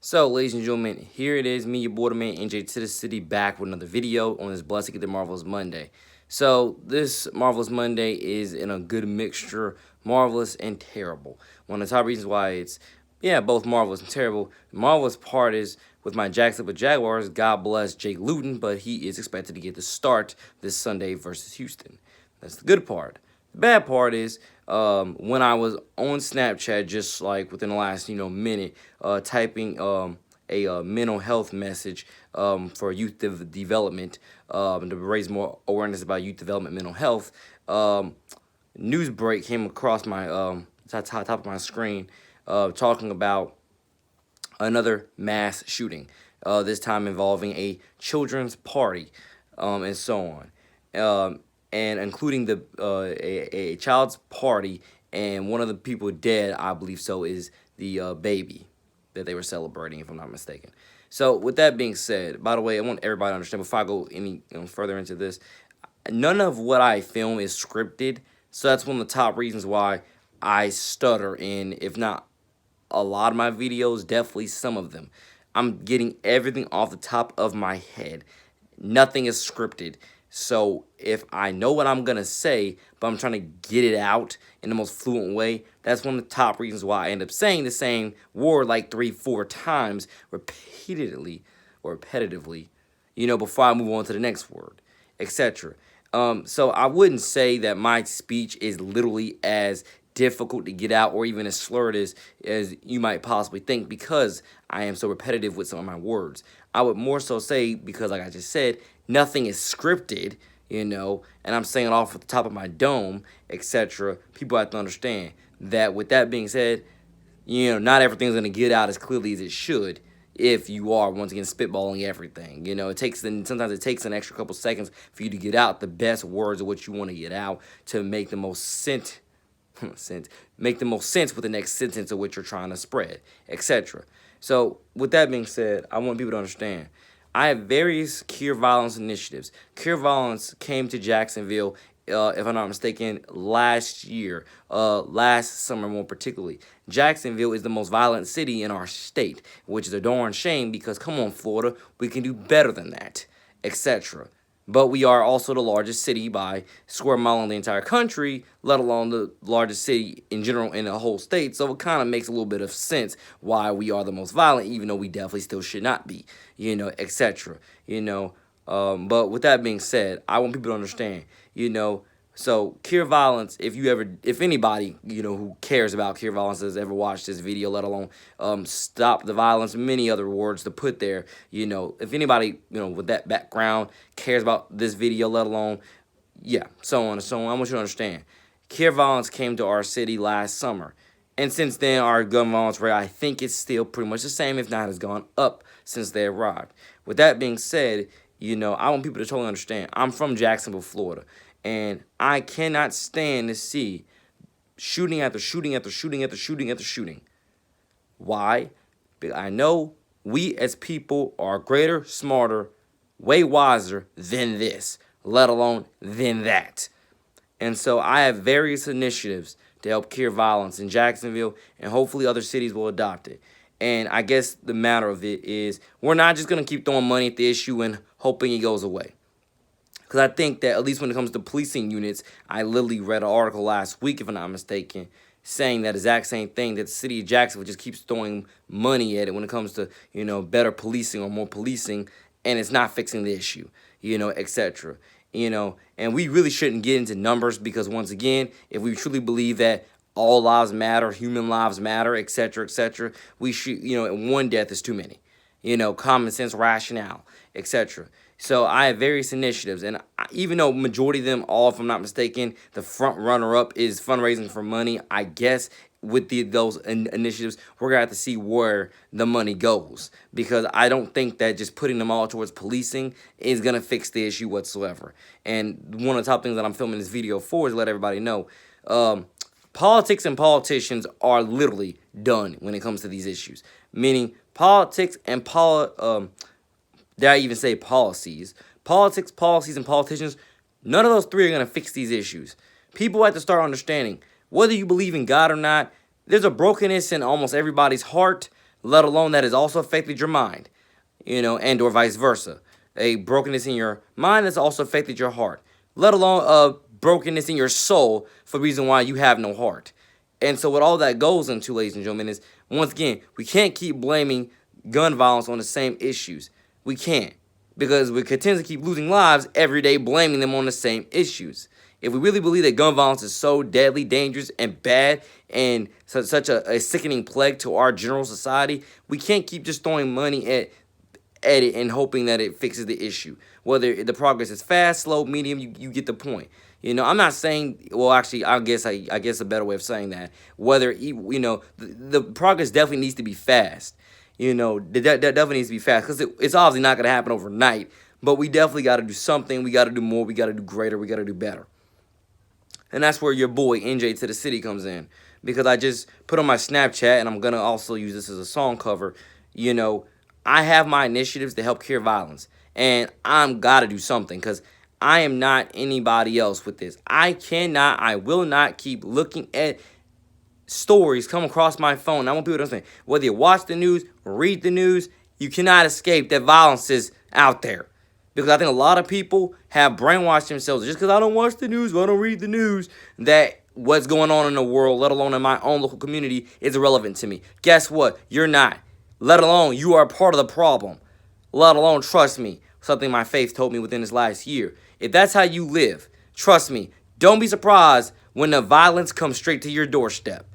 So, ladies and gentlemen, here it is, me, your boy, the man, NJ2TheCity, back with another video on this Blessed Get the Marvelous Monday. So, this Marvelous Monday is in a good mixture, marvelous and terrible. One of the top reasons why it's, both marvelous and terrible. The marvelous part is, with my Jacksonville Jaguars, God bless Jake Luton, but he is expected to get the start this Sunday versus Houston. That's the good part. The bad part is when I was on Snapchat, just like within the last minute, typing a mental health message for youth development to raise more awareness about youth development, mental health. News break came across my top of my screen, talking about another mass shooting. This time involving a children's party, and so on. And including a child's party, and one of the people dead, I believe so, is the baby that they were celebrating, if I'm not mistaken. So with that being said, by the way, I want everybody to understand, before I go any further into this, none of what I film is scripted. So that's one of the top reasons why I stutter in, if not a lot of my videos, definitely some of them. I'm getting everything off the top of my head. Nothing is scripted. So if I know what I'm going to say, but I'm trying to get it out in the most fluent way, that's one of the top reasons why I end up saying the same word like 3-4 times repeatedly or repetitively, before I move on to the next word, etc. So I wouldn't say that my speech is literally as difficult to get out or even as slurred as you might possibly think, because I am so repetitive with some of my words. I would more so say, because like I just said, nothing is scripted, and I'm saying it off at the top of my dome, etc. People have to understand that. With that being said, not everything's going to get out as clearly as it should if you are, once again, spitballing everything. Sometimes it takes an extra couple seconds for you to get out the best words of what you want to get out to make the most sense make the most sense with the next sentence of what you're trying to spread, etc. So with that being said, I want people to understand I have various cure violence initiatives. Cure violence came to Jacksonville, if I'm not mistaken, last year, last summer more particularly. Jacksonville is the most violent city in our state, which is a darn shame, because come on, Florida, we can do better than that, etc. But we are also the largest city by square mile in the entire country, let alone the largest city in general in the whole state. So it kind of makes a little bit of sense why we are the most violent, even though we definitely still should not be, etc. But with that being said, I want people to understand, so cure violence, if anybody, who cares about cure violence has ever watched this video, let alone stop the violence, many other words to put there, if anybody, with that background cares about this video, let alone, so on and so on, I want you to understand, cure violence came to our city last summer. And since then, our gun violence rate, I think it's still pretty much the same, if not has gone up since they arrived. With that being said, I want people to totally understand, I'm from Jacksonville, Florida. And I cannot stand to see shooting after shooting after shooting after shooting after shooting. Why? Because I know we as people are greater, smarter, way wiser than this, let alone than that. And so I have various initiatives to help cure violence in Jacksonville, and hopefully other cities will adopt it. And I guess the matter of it is, we're not just going to keep throwing money at the issue and hoping it goes away. Because I think that, at least when it comes to policing units, I literally read an article last week, if I'm not mistaken, saying that exact same thing, that the city of Jacksonville just keeps throwing money at it when it comes to, better policing or more policing, and it's not fixing the issue, etc. And we really shouldn't get into numbers, because once again, if we truly believe that all lives matter, human lives matter, etc., we should, one death is too many. Common sense, rationale, etc. So I have various initiatives, and even though majority of them, all, if I'm not mistaken, the front runner-up is fundraising for money, I guess with those initiatives, we're going to have to see where the money goes, because I don't think that just putting them all towards policing is going to fix the issue whatsoever. And one of the top things that I'm filming this video for is to let everybody know, politics and politicians are literally done when it comes to these issues, meaning politics and did I even say policies? Politics, policies, and politicians, none of those three are going to fix these issues. People have to start understanding, whether you believe in God or not, there's a brokenness in almost everybody's heart, let alone that has also affected your mind, and or vice versa. A brokenness in your mind that's also affected your heart, let alone a brokenness in your soul for the reason why you have no heart. And so what all that goes into, ladies and gentlemen, is once again, we can't keep blaming gun violence on the same issues. We can't. Because we continue to keep losing lives every day blaming them on the same issues. If we really believe that gun violence is so deadly, dangerous, and bad, and such a sickening plague to our general society, we can't keep just throwing money at it and hoping that it fixes the issue. Whether the progress is fast, slow, medium, you get the point. I'm not saying. Well, actually, I guess a better way of saying that. Whether the progress definitely needs to be fast. That definitely needs to be fast because it's obviously not going to happen overnight. But we definitely got to do something. We got to do more. We got to do greater. We got to do better. And that's where your boy NJ2TheCity comes in, because I just put on my Snapchat, and I'm gonna also use this as a song cover. I have my initiatives to help cure violence, and I'm gotta do something because I am not anybody else with this. I will not keep looking at stories come across my phone. I want people to understand, whether you watch the news or read the news, you cannot escape that violence is out there. Because I think a lot of people have brainwashed themselves just because I don't watch the news or I don't read the news, that what's going on in the world, let alone in my own local community, is irrelevant to me. Guess what? You're not. Let alone you are a part of the problem. Let alone, trust me, something my faith told me within this last year. If that's how you live, trust me, don't be surprised when the violence comes straight to your doorstep.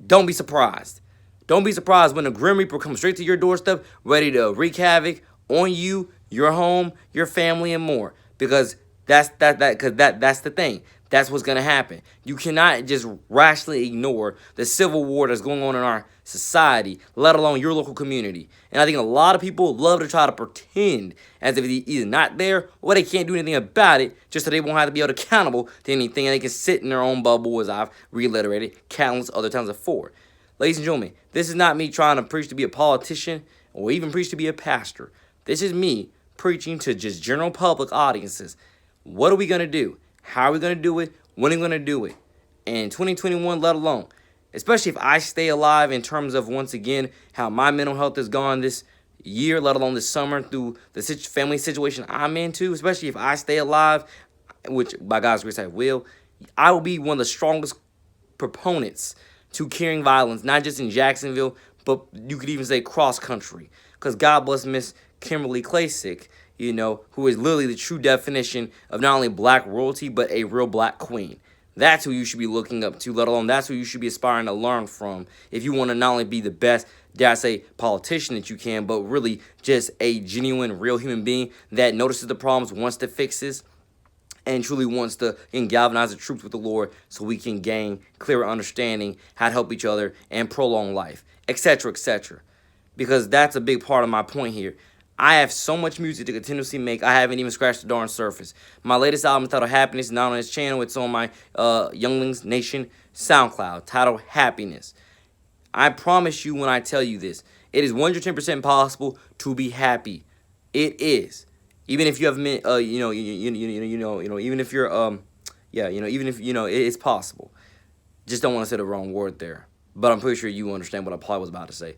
Don't be surprised. Don't be surprised when the Grim Reaper comes straight to your doorstep, ready to wreak havoc on you, your home, your family, and more. Because that's the thing. That's what's gonna happen. You cannot just rationally ignore the civil war that's going on in our society, let alone your local community. And I think a lot of people love to try to pretend as if it's either not there or they can't do anything about it, just so they won't have to be held accountable to anything, and they can sit in their own bubble, as I've reiterated countless other times before. Ladies and gentlemen, this is not me trying to preach to be a politician or even preach to be a pastor. This is me preaching to just general public audiences. What are we going to do? How are we going to do it? When are we going to do it? And 2021, let alone. Especially if I stay alive in terms of, once again, how my mental health has gone this year, let alone this summer, through the family situation I'm into. Especially if I stay alive, which by God's grace I will be one of the strongest proponents to curing violence, not just in Jacksonville, but you could even say cross country. Because God bless Miss Kimberly Klasick, who is literally the true definition of not only black royalty, but a real black queen. That's who you should be looking up to, let alone that's who you should be aspiring to learn from if you want to not only be the best, dare I say, politician that you can, but really just a genuine, real human being that notices the problems, wants to fix this, and truly wants to galvanize the troops with the Lord so we can gain clearer understanding how to help each other and prolong life, etc., etc. Because that's a big part of my point here. I have so much music to continuously make, I haven't even scratched the darn surface. My latest album is titled Happiness, not on this channel. It's on my Younglings Nation SoundCloud, titled Happiness. I promise you when I tell you this, it is 110% possible to be happy. It is. Even if you have, even if you're, even if, it's possible. Just don't want to say the wrong word there. But I'm pretty sure you understand what I probably was about to say,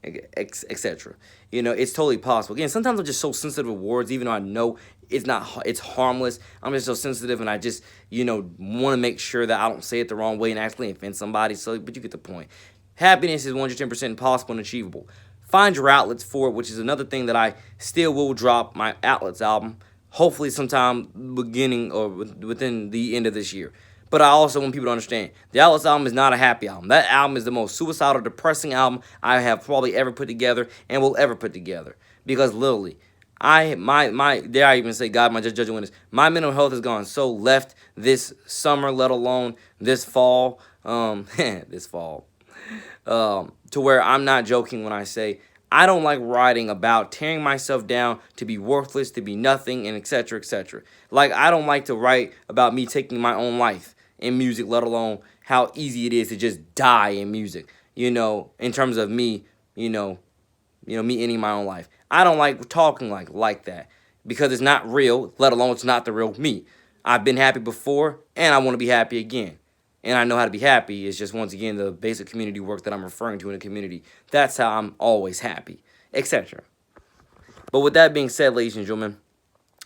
etc. It's totally possible. Again, sometimes I'm just so sensitive with words, even though I know it's harmless. I'm just so sensitive, and I just, want to make sure that I don't say it the wrong way and actually offend somebody. So, but you get the point. Happiness is 110% possible and achievable. Find your outlets for it, which is another thing that I still will drop my Outlets album, hopefully sometime beginning or within the end of this year. But I also want people to understand, the Outlets album is not a happy album. That album is the most suicidal, depressing album I have probably ever put together and will ever put together. Because literally, dare I even say, God, my judging witness, my mental health has gone so left this summer, let alone this fall, this fall, to where I'm not joking when I say I don't like writing about tearing myself down to be worthless, to be nothing, and etc., etc. Like, I don't like to write about me taking my own life in music, let alone how easy it is to just die in music, in terms of me, me ending my own life. I don't like talking like that because it's not real, let alone it's not the real me. I've been happy before, and I want to be happy again. and I know how to be happy. It's just, once again, the basic community work that I'm referring to in a community. That's how I'm always happy, etc. But with that being said, ladies and gentlemen,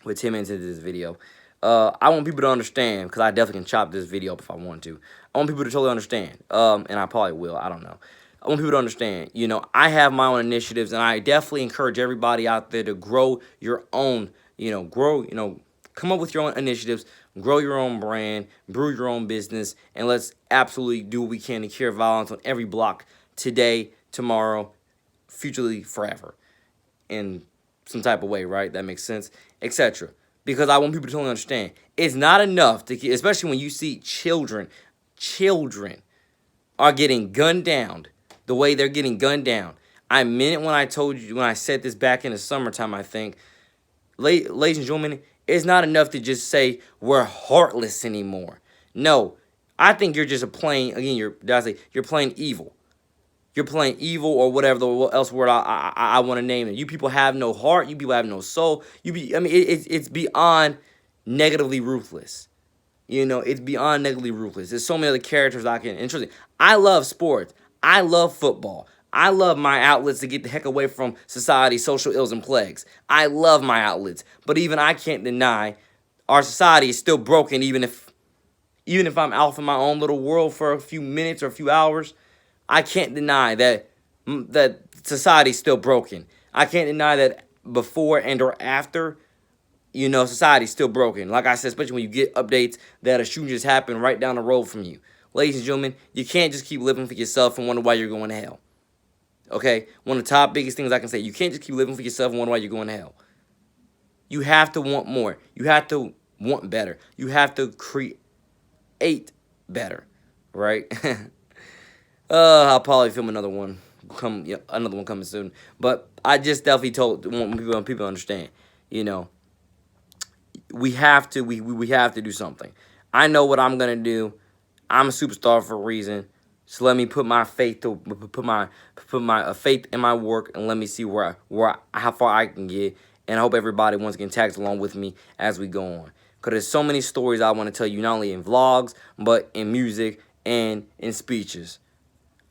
with 10 minutes into this video, I want people to understand, because I definitely can chop this video up if I want to. I want people to totally understand, and I probably will, I don't know. I want people to understand, I have my own initiatives, and I definitely encourage everybody out there to grow your own, come up with your own initiatives, grow your own brand, brew your own business, and let's absolutely do what we can to cure violence on every block today, tomorrow, futurely, forever, in some type of way, right? That makes sense, etc. Because I want people to totally understand, it's not enough to, especially when you see children are getting gunned down the way they're getting gunned down. I meant it when I told you, when I said this back in the summertime, I think. Ladies and gentlemen, it's not enough to just say we're heartless anymore. No, I think you're just playing, again, you're playing evil. You're playing evil, or whatever the else word I want to name it. You people have no heart. You people have no soul. It's beyond negatively ruthless. It's beyond negatively ruthless. There's so many other characters I can. Interesting. I love sports. I love football. I love my outlets to get the heck away from society, social ills, and plagues. I love my outlets. But even I can't deny our society is still broken, even if I'm out in my own little world for a few minutes or a few hours. I can't deny that society's still broken. I can't deny that before and or after, society's still broken. Like I said, especially when you get updates that a shooting just happened right down the road from you. Ladies and gentlemen, you can't just keep living for yourself and wonder why you're going to hell. Okay? One of the top biggest things I can say, you can't just keep living for yourself and wonder why you're going to hell. You have to want more. You have to want better. You have to create better. Right? I'll probably film another one. Another one coming soon. But I just definitely want people to understand. We have to do something. I know what I'm gonna do. I'm a superstar for a reason. So let me put my faith faith in my work, and let me see how far I can get. And I hope everybody once again tags along with me as we go on. Because there's so many stories I want to tell you, not only in vlogs, but in music and in speeches.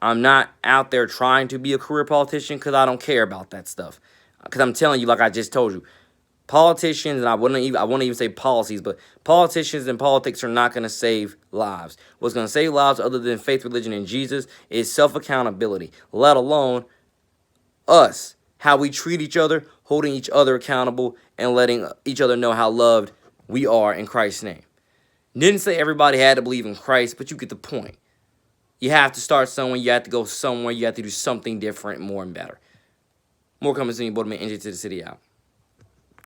I'm not out there trying to be a career politician, because I don't care about that stuff. Because I'm telling you, like I just told you, politicians, and I wouldn't even say policies, but politicians and politics are not going to save lives. What's going to save lives, other than faith, religion, and Jesus, is self-accountability, let alone us, how we treat each other, holding each other accountable, and letting each other know how loved we are in Christ's name. Didn't say everybody had to believe in Christ, but you get the point. You have to start somewhere. You have to go somewhere. You have to do something different, more, and better. More coming soon. Your boy, man, NJ2TheCity out.